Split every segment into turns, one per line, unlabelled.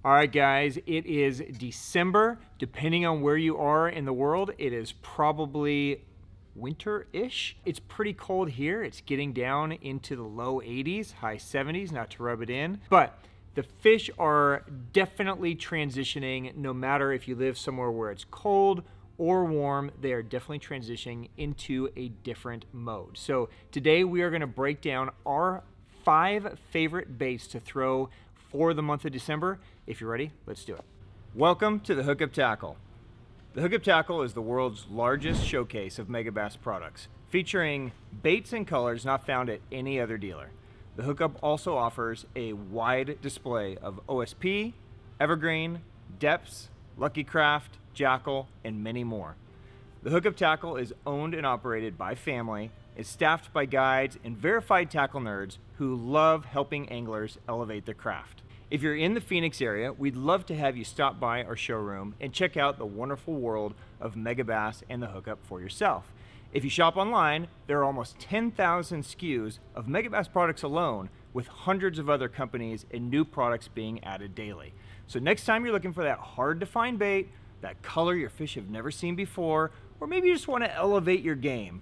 All right, guys, it is December. Depending on where you are in the world, it is probably winter-ish. It's pretty cold here. It's getting down into the low 80s, high 70s, not to rub it in. But the fish are definitely transitioning, no matter if you live somewhere where it's cold or warm, they are definitely transitioning into a different mode. So today we are gonna break down our 5 favorite baits to throw for the month of December. If you're ready, let's do it. Welcome to the Hookup Tackle. The Hookup Tackle is the world's largest showcase of Megabass products, featuring baits and colors not found at any other dealer. The Hookup also offers a wide display of OSP, Evergreen, Deps, Lucky Craft, Jackal, and many more. The Hookup Tackle is owned and operated by family, is staffed by guides and verified tackle nerds who love helping anglers elevate their craft. If you're in the Phoenix area, we'd love to have you stop by our showroom and check out the wonderful world of Megabass and the Hookup for yourself. If you shop online, there are almost 10,000 SKUs of Megabass products alone, with hundreds of other companies and new products being added daily. So next time you're looking for that hard to find bait, that color your fish have never seen before, or maybe you just want to elevate your game,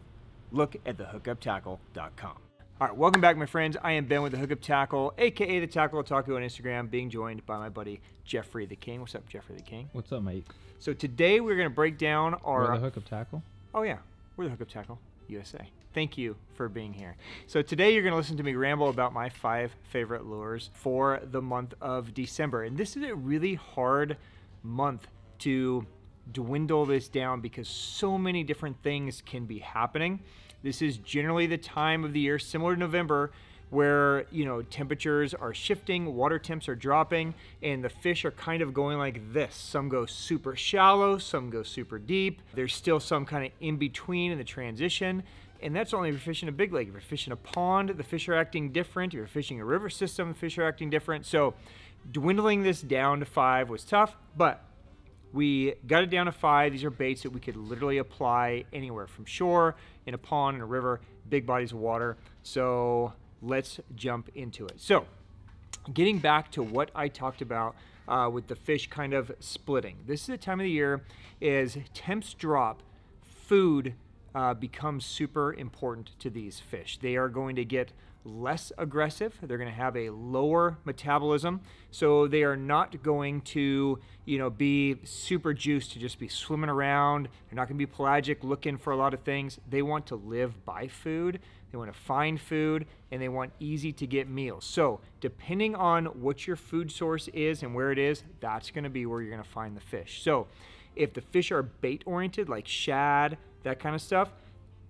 look at thehookuptackle.com. All right, welcome back, my friends. I am Ben with the Hookup Tackle, aka the Tackle Otaku on Instagram, being joined by my buddy Jeffrey the King. What's up, Jeffrey the King?
What's up, mate?
So today we're going to break down our...
We're the Hookup Tackle?
Oh yeah, we're the Hookup Tackle USA. Thank you for being here. So today you're going to listen to me ramble about my 5 favorite lures for the month of December. And this is a really hard month to dwindle this down because so many different things can be happening. This is generally the time of the year, similar to November, where, you know, temperatures are shifting, water temps are dropping, and the fish are kind of going like this. Some go super shallow, some go super deep. There's still some kind of in between in the transition, and that's only if you're fishing a big lake. If you're fishing a pond, the fish are acting different. If you're fishing a river system, the fish are acting different. So dwindling this down to 5 was tough, but we got it down to 5. These are baits that we could literally apply anywhere, from shore, in a pond, in a river, big bodies of water. So let's jump into it. So getting back to what I talked about with the fish kind of splitting. This is the time of the year as temps drop, food becomes super important to these fish. They are going to get less aggressive. They're going to have a lower metabolism, so they are not going to, you know, be super juiced to just be swimming around. They're not going to be pelagic looking for a lot of things. They want to live by food. They want to find food, and they want easy to get meals. So depending on what your food source is and where it is, that's going to be where you're going to find the fish. So if the fish are bait oriented, like shad, that kind of stuff,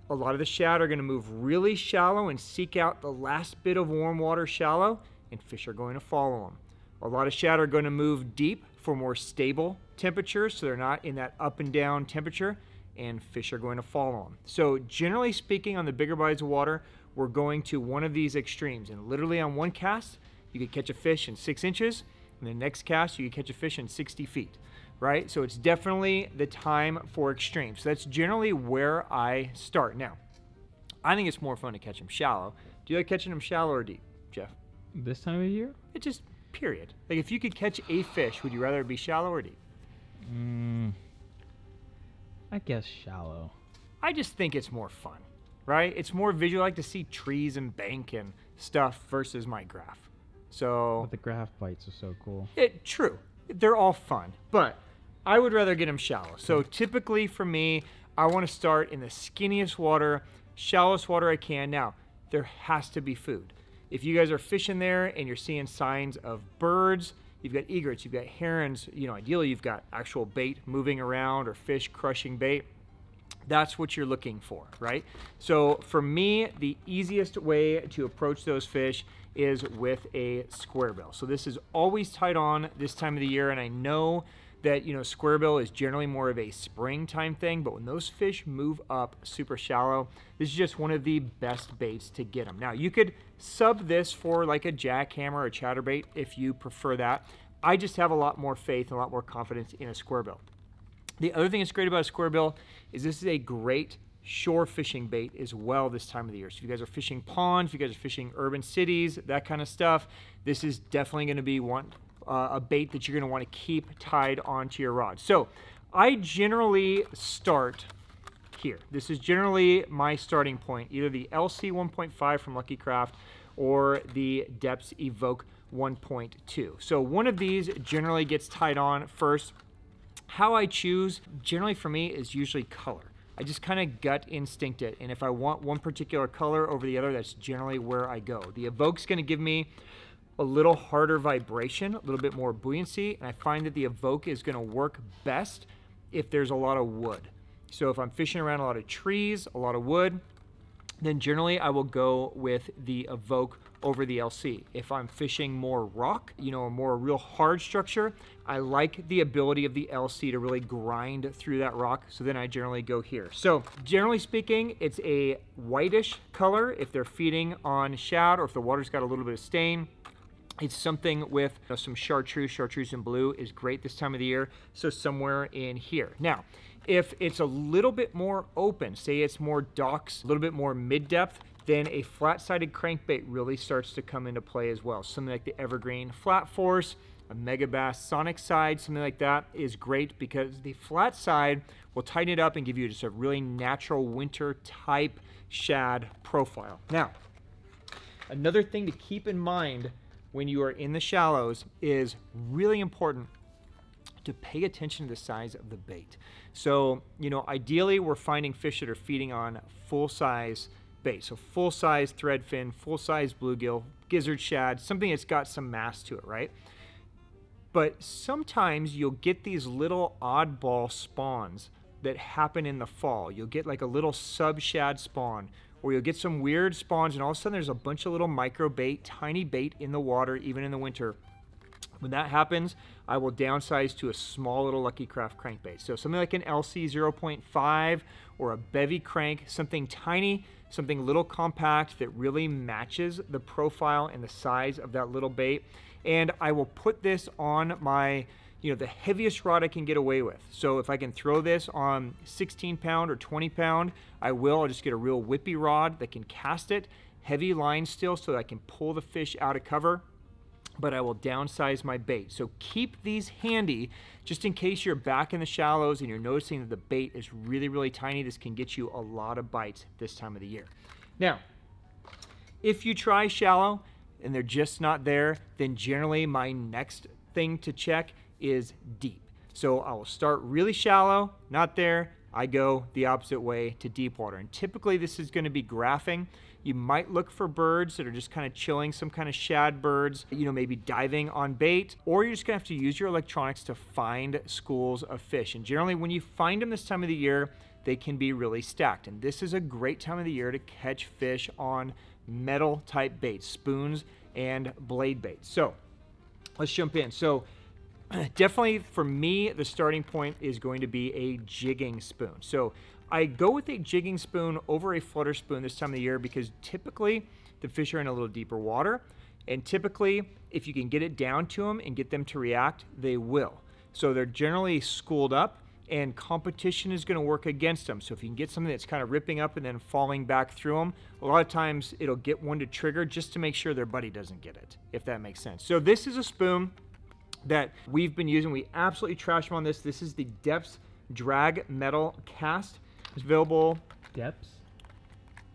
a lot of the shad are going to move really shallow and seek out the last bit of warm water shallow, and fish are going to follow them. A lot of shad are going to move deep for more stable temperatures, so they're not in that up and down temperature, and fish are going to follow them. So generally speaking, on the bigger bodies of water, we're going to one of these extremes, and literally on one cast, you could catch a fish in 6 inches, and the next cast, you could catch a fish in 60 feet. Right? So it's definitely the time for extremes. So that's generally where I start. Now, I think it's more fun to catch them shallow. Do you like catching them shallow or deep, Jeff?
This time of year?
It just, period. Like if you could catch a fish, would you rather it be shallow or deep?
I guess shallow.
I just think it's more fun, right? It's more visual. I like to see trees and bank and stuff versus my graph. So
But the graph bites are so cool.
True. They're all fun, but I would rather get them shallow. So typically for me, I want to start in the skinniest water, shallowest water I can. Now, there has to be food. If you guys are fishing there and you're seeing signs of birds, you've got egrets, you've got herons, you know, ideally you've got actual bait moving around or fish crushing bait. That's what you're looking for, right? So for me, the easiest way to approach those fish is with a square bill. So this is always tied on this time of the year, and I know that, you know, square bill is generally more of a springtime thing, but when those fish move up super shallow, this is just one of the best baits to get them. Now, you could sub this for like a jackhammer or a chatterbait if you prefer that. I just have a lot more faith and a lot more confidence in a square bill. The other thing that's great about a square bill is this is a great shore fishing bait as well this time of the year. So if you guys are fishing ponds, if you guys are fishing urban cities, that kind of stuff, this is definitely going to be one a bait that you're going to want to keep tied onto your rod. So I generally start here. This is generally my starting point, either the LC 1.5 from Lucky Craft or the Deps Evoke 1.2. So one of these generally gets tied on first. How I choose, generally for me, is usually color. I just kind of gut instinct it, and if I want one particular color over the other, that's generally where I go. The Evoke's going to give me a little harder vibration, a little bit more buoyancy, and I find that the Evoke is going to work best if there's a lot of wood. So if I'm fishing around a lot of trees, a lot of wood, then generally I will go with the Evoke over the LC. If I'm fishing more rock, you know, a more real hard structure, I like the ability of the LC to really grind through that rock, so then I generally go here. So generally speaking, it's a whitish color if they're feeding on shad or if the water's got a little bit of stain. It's something with some chartreuse and blue is great this time of the year, so somewhere in here. Now, if it's a little bit more open, say it's more docks, a little bit more mid-depth, then a flat-sided crankbait really starts to come into play as well. Something like the Evergreen Flat Force, a Megabass Sonic Side, something like that is great because the flat side will tighten it up and give you just a really natural winter type shad profile. Now, another thing to keep in mind when you are in the shallows is really important to pay attention to the size of the bait. So, you know, ideally we're finding fish that are feeding on full-size bait. So full-size threadfin, full-size bluegill, gizzard shad, something that's got some mass to it, right? But sometimes you'll get these little oddball spawns that happen in the fall. You'll get like a little sub-shad spawn, or you'll get some weird spawns, and all of a sudden there's a bunch of little micro bait, tiny bait in the water, even in the winter. When that happens, I will downsize to a small little Lucky Craft crankbait. So something like an LC 0.5 or a bevy crank, something tiny, something little compact that really matches the profile and the size of that little bait. And I will put this on my, you know, the heaviest rod I can get away with. So if I can throw this on 16 pound or 20 pound, I will. I'll just get a real whippy rod that can cast it, heavy line still so that I can pull the fish out of cover, but I will downsize my bait. So keep these handy just in case you're back in the shallows and you're noticing that the bait is really, really tiny. This can get you a lot of bites this time of the year. Now, if you try shallow and they're just not there, then generally my next thing to check is deep. So I will start really shallow, not there. I go the opposite way to deep water. And typically this is going to be graphing. You might look for birds that are just kind of chilling, some kind of shad birds, you know, maybe diving on bait, or you're just gonna have to use your electronics to find schools of fish. And generally when you find them this time of the year, they can be really stacked. And this is a great time of the year to catch fish on metal type baits, spoons and blade baits. So let's jump in. So definitely for me, the starting point is going to be a jigging spoon. So I go with a jigging spoon over a flutter spoon this time of the year because typically the fish are in a little deeper water, and typically if you can get it down to them and get them to react, they will. So they're generally schooled up and competition is going to work against them. So if you can get something that's kind of ripping up and then falling back through them, a lot of times it'll get one to trigger just to make sure their buddy doesn't get it, if that makes sense. So this is a spoon that we've been using. We absolutely trash them on this. This is the Deps Drag Metal Cast. It's available.
Deps?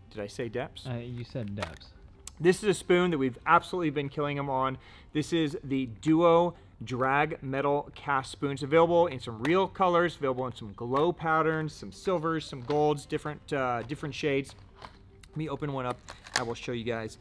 Did I say Deps?
You said Deps.
This is a spoon that we've absolutely been killing them on. This is the Duo Drag Metal Cast spoon. It's available in some real colors, available in some glow patterns, some silvers, some golds, different shades. Let me open one up. I will show you guys.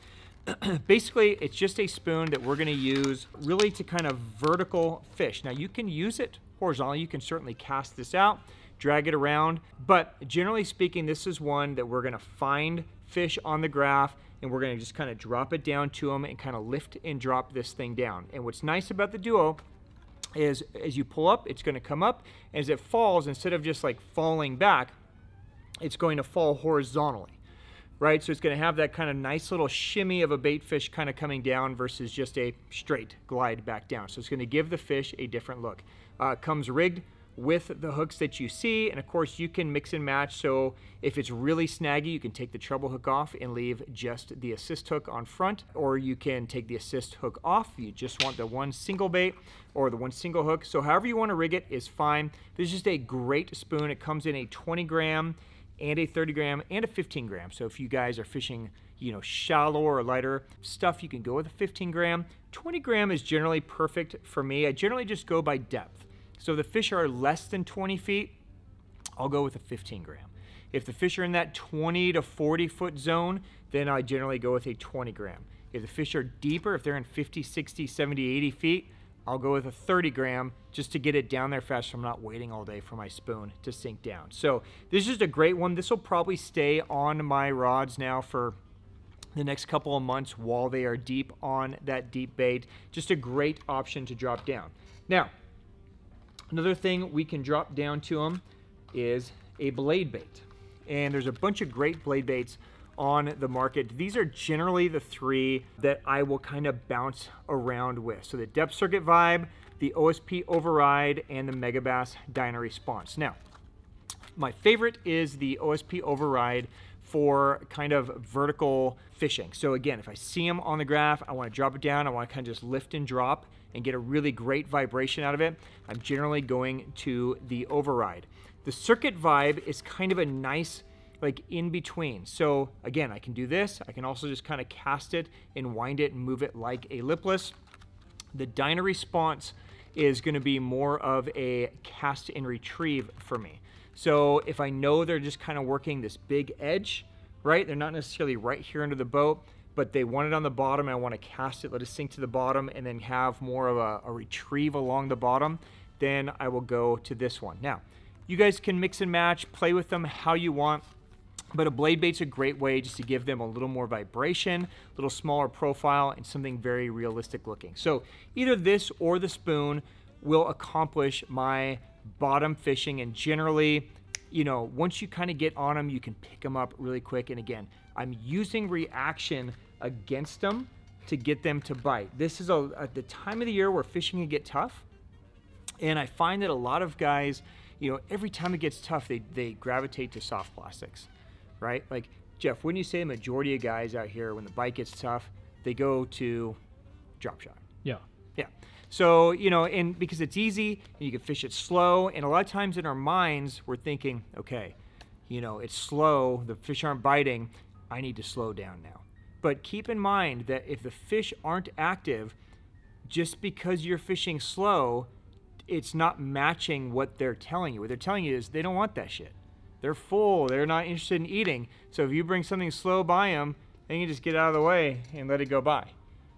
Basically, it's just a spoon that we're going to use really to kind of vertical fish. Now, you can use it horizontally. You can certainly cast this out, drag it around, but generally speaking, this is one that we're going to find fish on the graph, and we're going to just kind of drop it down to them and kind of lift and drop this thing down. And what's nice about the Duo is as you pull up, it's going to come up. As it falls, instead of just like falling back, it's going to fall horizontally, right? So it's going to have that kind of nice little shimmy of a bait fish kind of coming down versus just a straight glide back down. So it's going to give the fish a different look. It comes rigged with the hooks that you see, and of course you can mix and match. So if it's really snaggy, you can take the treble hook off and leave just the assist hook on front, or you can take the assist hook off. You just want the one single bait or the one single hook. So however you want to rig it is fine. This is just a great spoon. It comes in a 20 gram and a 30 gram and a 15 gram. So if you guys are fishing, you know, shallow or lighter stuff, you can go with a 15 gram. 20 gram is generally perfect for me. I generally just go by depth. So if the fish are less than 20 feet, I'll go with a 15 gram. If the fish are in that 20 to 40 foot zone, then I generally go with a 20 gram. If the fish are deeper, if they're in 50, 60, 70, 80 feet, I'll go with a 30 gram just to get it down there fast so I'm not waiting all day for my spoon to sink down. So this is just a great one. This will probably stay on my rods now for the next couple of months while they are deep on that deep bait. Just a great option to drop down. Now, another thing we can drop down to them is a blade bait. And there's a bunch of great blade baits on the market. These are generally the three that I will kind of bounce around with. So the Deps Circuit Vib, the OSP Override, and the Megabass Dyna Response. Now, my favorite is the OSP Override for kind of vertical fishing. So again, if I see them on the graph, I want to drop it down, I want to kind of just lift and drop and get a really great vibration out of it, I'm generally going to the Override. The Circuit Vib is kind of a nice like in between. So again, I can do this. I can also just kind of cast it and wind it and move it like a lipless. The Dyna Response is going to be more of a cast and retrieve for me. So if I know they're just kind of working this big edge, right? They're not necessarily right here under the boat, but they want it on the bottom and I want to cast it, let it sink to the bottom and then have more of a retrieve along the bottom, then I will go to this one. Now, you guys can mix and match, play with them how you want. But a blade bait's a great way just to give them a little more vibration, a little smaller profile, and something very realistic looking. So either this or the spoon will accomplish my bottom fishing, and generally, you know, once you kind of get on them, you can pick them up really quick. And again, I'm using reaction against them to get them to bite. This is at the time of the year where fishing can get tough, and I find that a lot of guys, you know, every time it gets tough, they gravitate to soft plastics. Right? Like, Jeff, wouldn't you say the majority of guys out here, when the bite gets tough, they go to drop shot?
Yeah.
Yeah. So, you know, and because it's easy, and you can fish it slow, and a lot of times in our minds, we're thinking, okay, you know, it's slow, the fish aren't biting, I need to slow down now. But keep in mind that if the fish aren't active, just because you're fishing slow, it's not matching what they're telling you. What they're telling you is they don't want that shit. They're full, they're not interested in eating. So if you bring something slow by them, then you just get out of the way and let it go by,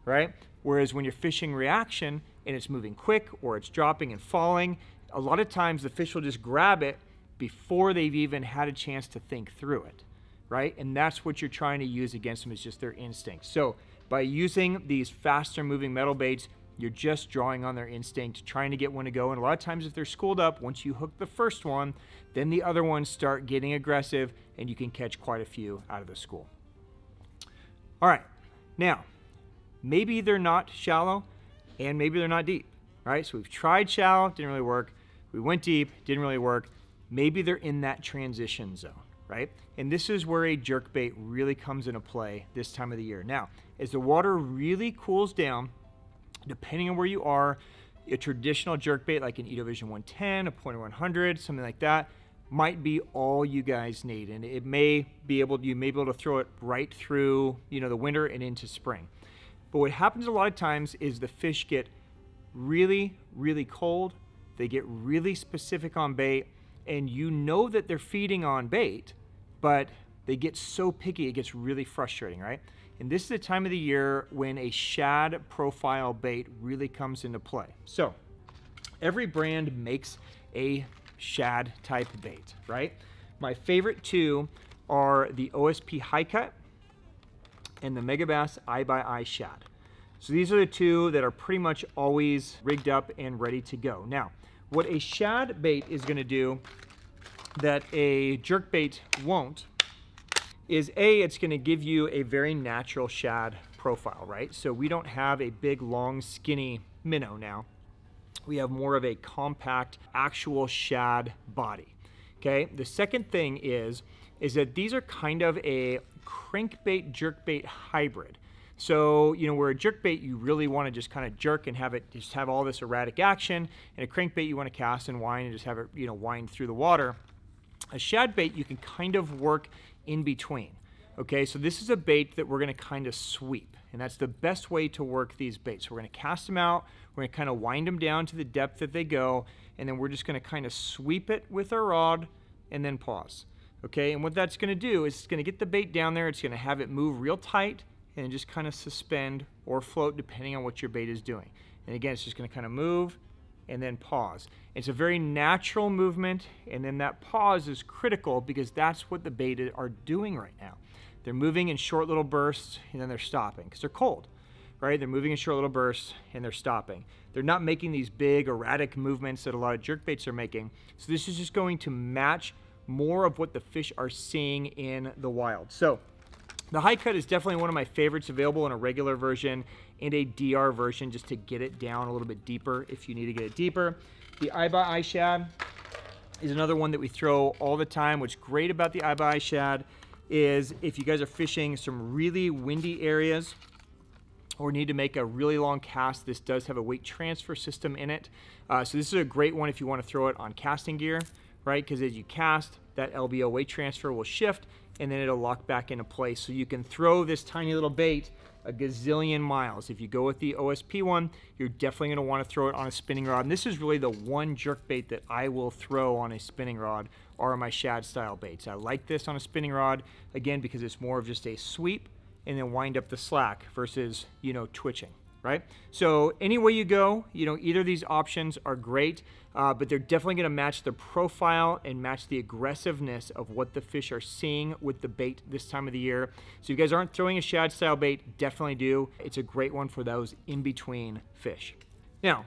right? Whereas when you're fishing reaction and it's moving quick or it's dropping and falling, a lot of times the fish will just grab it before they've even had a chance to think through it, right? And that's what you're trying to use against them, is just their instinct. So by using these faster moving metal baits, you're just drawing on their instinct, trying to get one to go. And a lot of times if they're schooled up, once you hook the first one, then the other ones start getting aggressive and you can catch quite a few out of the school. All right, now, maybe they're not shallow and maybe they're not deep, right? So we've tried shallow, didn't really work. We went deep, didn't really work. Maybe they're in that transition zone, right? And this is where a jerkbait really comes into play this time of the year. Now, as the water really cools down, depending on where you are, a traditional jerkbait like an Edovision 110, a Pointer 100, something like that, might be all you guys need. And it may be able, you may be able to throw it right through, you know, the winter and into spring. But what happens a lot of times is the fish get really, really cold. They get really specific on bait, and you know that they're feeding on bait, but they get so picky, it gets really frustrating, right? And this is the time of the year when a shad profile bait really comes into play. So every brand makes a shad type bait, right? My favorite two are the OSP High Cut and the Megabass Eyeba Eyeshadow. So these are the two that are pretty much always rigged up and ready to go. Now, what a shad bait is going to do that a jerk bait won't is it's going to give you a very natural shad profile, right? So we don't have a big, long, skinny minnow now. we have more of a compact actual shad body. Okay, the second thing is that these are kind of a crankbait jerkbait hybrid. So, you know, where a jerkbait you really want to just kind of jerk and have it just have all this erratic action, and a crankbait you want to cast and wind and just have it, you know, wind through the water. A shad bait you can kind of work in between. Okay, so this is a bait that we're going to kind of sweep, and that's the best way to work these baits. So we're going to cast them out, we're going to kind of wind them down to the depth that they go, and then we're just going to kind of sweep it with our rod and then pause. Okay, and what that's going to do is it's going to get the bait down there, it's going to have it move real tight and just kind of suspend or float depending on what your bait is doing. And again, it's just going to kind of move and then pause. It's a very natural movement, and then that pause is critical because that's what the bait are doing right now. They're moving in short little bursts and then they're stopping because they're cold, right? They're moving in short little bursts and they're stopping. They're not making these big erratic movements that a lot of jerkbaits are making. So this is just going to match more of what the fish are seeing in the wild. So the High Cut is definitely one of my favorites, available in a regular version and a DR version just to get it down a little bit deeper if you need to get it deeper. The Eyeba Eyeshadow is another one that we throw all the time. What's great about the Eyeba Eyeshadow is if you guys are fishing some really windy areas or need to make a really long cast, this does have a weight transfer system in it. So this is a great one if you want to throw it on casting gear, right? Because as you cast, that LBO weight transfer will shift and then it'll lock back into place. So you can throw this tiny little bait a gazillion miles. If you go with the OSP one, you're definitely going to want to throw it on a spinning rod. And this is really the one jerk bait that I will throw on a spinning rod are my shad style baits. I like this on a spinning rod, again, because it's more of just a sweep and then wind up the slack versus, you know, twitching, right? So any way you go, you know, either of these options are great, but they're definitely going to match the profile and match the aggressiveness of what the fish are seeing with the bait this time of the year. So if you guys aren't throwing a shad style bait, definitely do. It's a great one for those in-between fish. Now,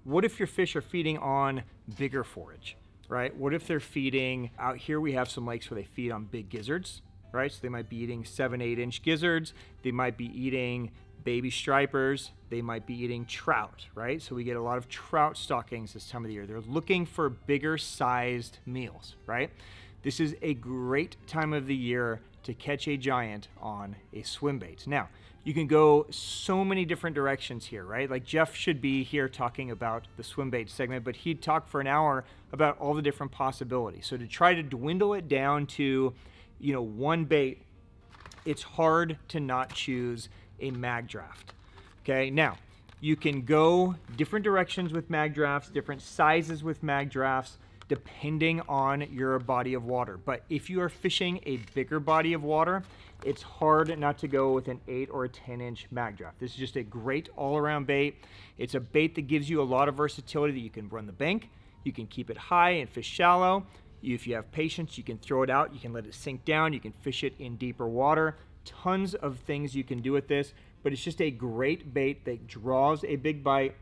what if your fish are feeding on bigger forage, right? What if they're feeding, out here we have some lakes where they feed on big gizzards, right? So they might be eating 7-8 inch gizzards. They might be eating baby stripers, they might be eating trout, right? So we get a lot of trout stockings this time of the year. They're looking for bigger sized meals, right? This is a great time of the year to catch a giant on a swim bait. Now, you can go so many different directions here, right? Like Jeff should be here talking about the swim bait segment, but he'd talk for an hour about all the different possibilities. So to try to dwindle it down to, you know, one bait, it's hard to not choose a Magdraft. Okay, now you can go different directions with Magdrafts, different sizes with Magdrafts, depending on your body of water. But if you are fishing a bigger body of water, it's hard not to go with an 8 or a 10 inch Magdraft. This is just a great all-around bait. It's a bait that gives you a lot of versatility that you can run the bank, you can keep it high and fish shallow. If you have patience, you can throw it out, you can let it sink down, you can fish it in deeper water. Tons of things you can do with this, but it's just a great bait that draws a big bite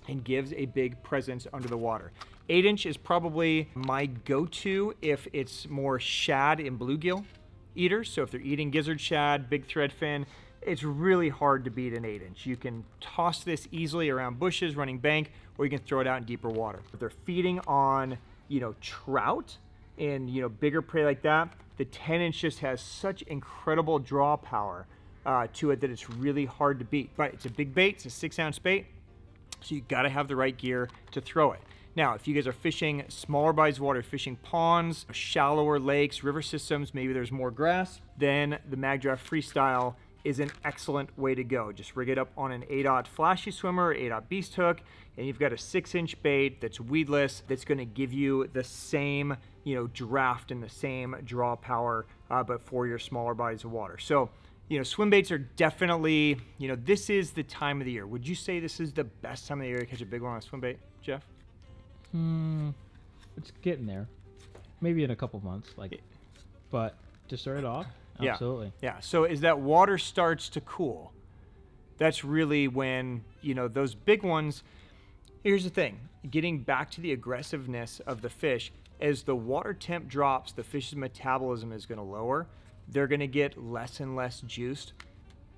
and gives a big presence under the water. 8 inch is probably my go-to if it's more shad and bluegill eaters. So if they're eating gizzard shad, big threadfin, it's really hard to beat an 8 inch. You can toss this easily around bushes, running bank, or you can throw it out in deeper water. If they're feeding on, you know, trout and, you know, bigger prey like that, the 10 inch just has such incredible draw power to it that it's really hard to beat. But it's a big bait, it's a 6 ounce bait, so you gotta have the right gear to throw it. Now, if you guys are fishing smaller bodies of water, fishing ponds, shallower lakes, river systems, maybe there's more grass, then the Magdraft Freestyle is an excellent way to go. Just rig it up on an 8/0 flashy swimmer, 8/0 beast hook, and you've got a 6 inch bait that's weedless, that's gonna give you the same, you know, draft and the same draw power, but for your smaller bodies of water. So, you know, swim baits are definitely, you know, this is the time of the year. Would you say this is the best time of the year to catch a big one on a swim bait, Jeff?
It's getting there. Maybe in a couple months, like, but to start it off, absolutely.
Yeah. So as that water starts to cool, that's really when, you know, those big ones. Here's the thing, getting back to the aggressiveness of the fish, as the water temp drops, the fish's metabolism is going to lower. They're going to get less and less juiced.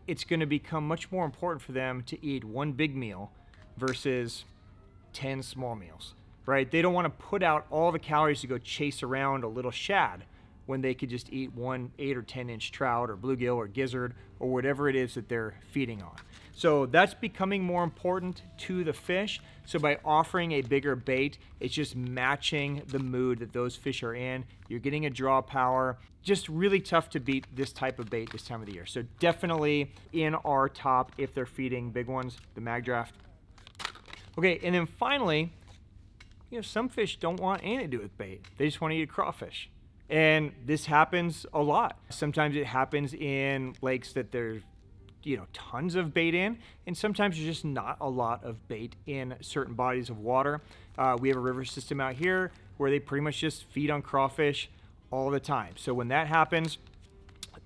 It's going to become much more important for them to eat one big meal versus 10 small meals, right? They don't want to put out all the calories to go chase around a little shad when they could just eat one 8 or 10 inch trout or bluegill or gizzard or whatever it is that they're feeding on. So that's becoming more important to the fish. So by offering a bigger bait, it's just matching the mood that those fish are in. You're getting a draw power. Just really tough to beat this type of bait this time of the year. So definitely in our top if they're feeding big ones, the Magdraft. Okay, and then finally, you know, some fish don't want anything to do with bait. They just want to eat a crawfish. And this happens a lot. Sometimes it happens in lakes that there's, you know, tons of bait in, and sometimes there's just not a lot of bait in certain bodies of water. We have a river system out here where they pretty much just feed on crawfish all the time. So when that happens,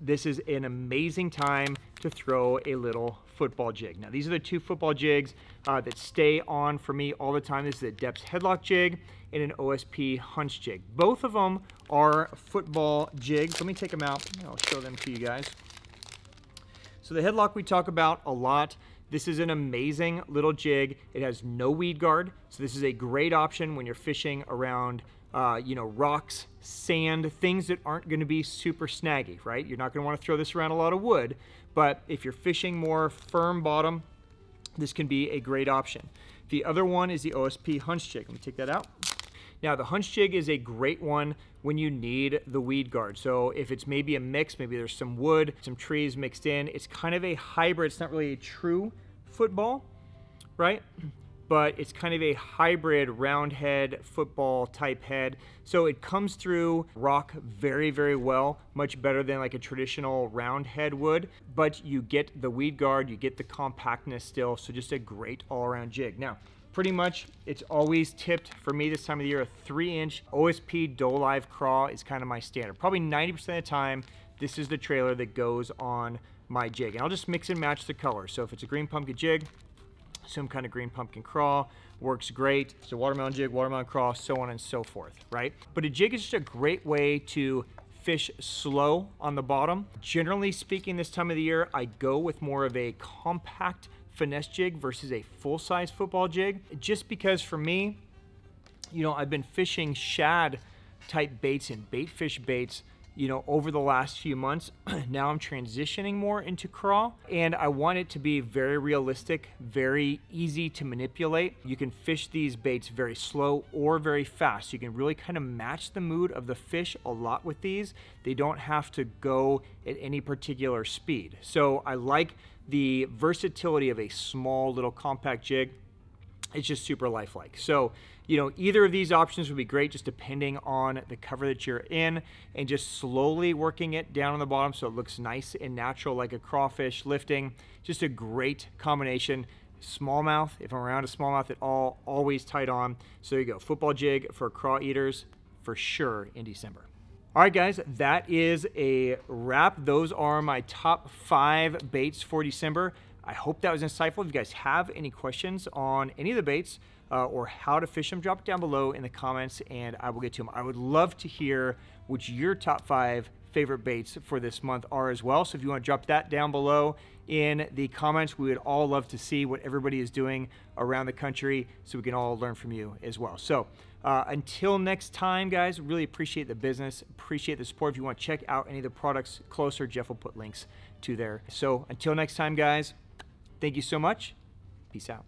this is an amazing time to throw a little football jig. Now these are the 2 football jigs that stay on for me all the time. This is a Deps Headlock Jig and an OSP Hunch Jig. Both of them are football jigs. Let me take them out. I'll show them to you guys. So the Headlock we talk about a lot. This is an amazing little jig. It has no weed guard, so this is a great option when you're fishing around you know, rocks, sand, things that aren't going to be super snaggy, right? You're not going to want to throw this around a lot of wood, but if you're fishing more firm bottom, this can be a great option. The other one is the OSP Hunch Jig. Let me take that out. Now the Hunch Jig is a great one when you need the weed guard. So if it's maybe a mix, maybe there's some wood, some trees mixed in, it's kind of a hybrid. It's not really a true football, right? But it's kind of a hybrid round head football type head. So it comes through rock very, very well, much better than like a traditional round head would, but you get the weed guard, you get the compactness still. So just a great all around jig. Now, pretty much it's always tipped for me this time of the year. A 3-inch OSP Dolive Craw is kind of my standard. Probably 90% of the time, this is the trailer that goes on my jig. And I'll just mix and match the colors. So if it's a green pumpkin jig, some kind of green pumpkin craw works great. So watermelon jig, watermelon craw, so on and so forth, right? But a jig is just a great way to fish slow on the bottom. Generally speaking, this time of the year, I go with more of a compact finesse jig versus a full-size football jig, just because for me, you know, I've been fishing shad type baits and bait fish baits, you know, over the last few months. Now I'm transitioning more into craw, and I want it to be very realistic, very easy to manipulate. You can fish these baits very slow or very fast. You can really kind of match the mood of the fish a lot with these. They don't have to go at any particular speed. So I like the versatility of a small little compact jig. It's just super lifelike. So, you know, either of these options would be great, just depending on the cover that you're in, and just slowly working it down on the bottom so it looks nice and natural like a crawfish lifting. Just a great combination. Smallmouth, if I'm around a smallmouth at all, always tight on. So there you go, football jig for craw eaters for sure in December. All right, guys, that is a wrap. Those are my top 5 baits for December. I hope that was insightful. If you guys have any questions on any of the baits or how to fish them, drop it down below in the comments and I will get to them. I would love to hear what your top 5 favorite baits for this month are as well. So if you want to drop that down below in the comments, we would all love to see what everybody is doing around the country so we can all learn from you as well. So until next time, guys, really appreciate the business, appreciate the support. If you want to check out any of the products closer, Jeff will put links to there. So until next time, guys, thank you so much. Peace out.